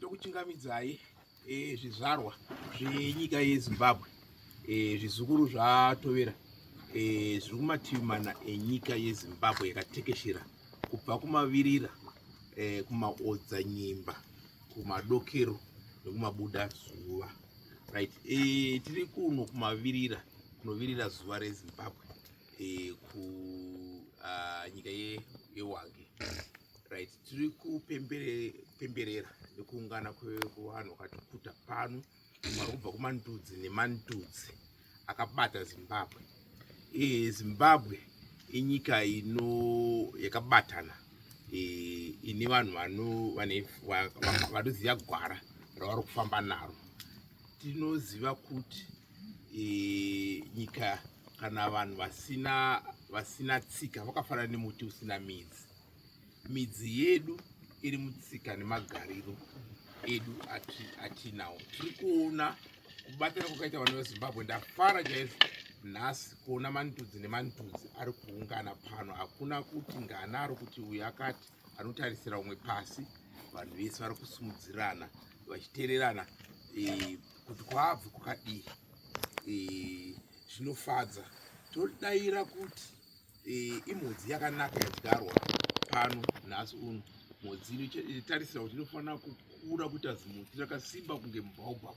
Tokuchingamidzai zvizvarwa zvenyika yeZimbabwe, zvizukuru zvatovera zviri kumativi mana enyika yeZimbabwe yakatekeshera kubva kumavirira, kumaodzanyemba, kumadokero nekumabuda zuva. Right. Tiri kuno kumavirira, kunovirira zuva reZimbabwe, kunyika yeWage. Right. Tiri kupemberera nekuungana kwevanhu vakatikuta pano vari kubva kumandudzi nemandudzi akabata Zimbabwe. Zimbabwe inyika yakabatana, ine vanhu vanoziva gwara ravari kufamba naro. Tinoziva kuti nyika kana vanhu vasina tsika vakafanana nemuti usina midzi. Midzi yedu iri mutsika nemagariro edu atinawo. Tiri kuona kubatana kwakaita vanhu veZimbabwe. Ndafara chaizvo nhasi kuona mandudzi nemandudzi ari kuungana pano. Hakuna kuti nganaro kuti uyu akati anotarisira umwe pasi. Vanhu vese vari kusumudzirana vachiteererana kuti kwabve kwakadii. Zvinofadza. Todayira kuti imhodzi yakanaka yadyarwa pano nhasi uno. Mhodzi inotarisira kuti inofanira kukura kuita zimuti rakasimba kunge mubhaubhabu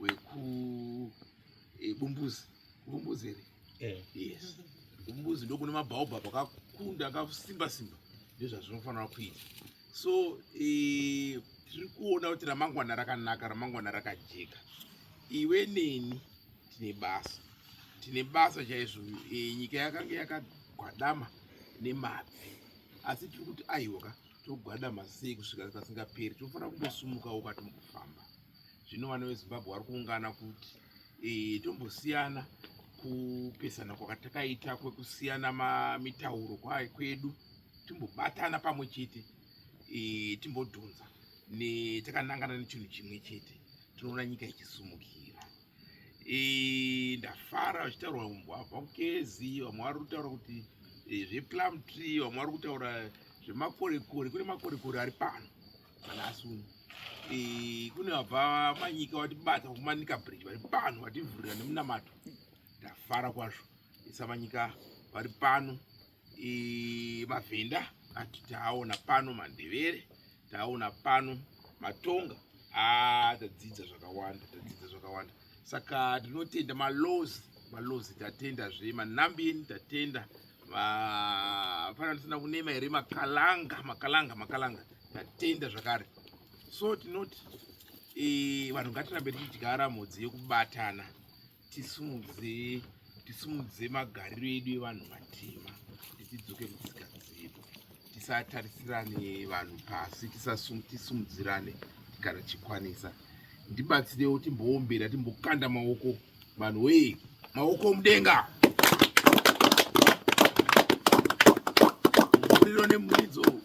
wekubumbuzi. Kubumbuzi here? Yes. Kubumbuzi ndokune mabhaubhabu akakunda akasimba simba. Ndozvazvinofanira kuita. So tiri kuona kuti ramangwana rakanaka, ramangwana rakajeka. Iwe neni tine basa chaizvo. Nyika yakanga yakagwadama nemabvi, asi tiri kuti aiwa togwadama sei kusvika pasingaperi. Tinofanira kumbosumuka ukati mukufamba. Zvino vana veZimbabwe vari kuungana kuti tombosiyana kupesana kwakatakaita kwekusiyana mitauro kwedu, timbobatana pamwe chete, timbodhonza takanangana nechinhu chimwe chete. Tinoona nyika ichisumukira. Ndafara vachitaura vabvakezi, vamwe vari kutaura kuti zveplum tree, vamwe vari kutaura zvemakorekore. Kune makorekore ari pano manhasi uno. Kune vabva manyika vatibata kumanika bridge vari pano vativhurira nemunamato. Ndafara kwazvo. Manyika vari pano. Mavhenda ati taona pano, mandevere taona pano, matonga tadzidza zvakawanda. Saka tinotenda malozi tatendazve, manambeni tatenda, fanana kunema here makalanga tatenda zvakare. So tinoti vanhu ngatirambe tichidyara mhodzi yekubatana, tisumudze magariro edu evanhu matema, tidzoke mutsika dzedu, tisatarisirane vanhu pasi, tisumudzirane kana chikwanisa. Ndibatsirewo timboombera, timbokanda maoko. Vanhu wee, maoko mudenga, muriro nemuridzo.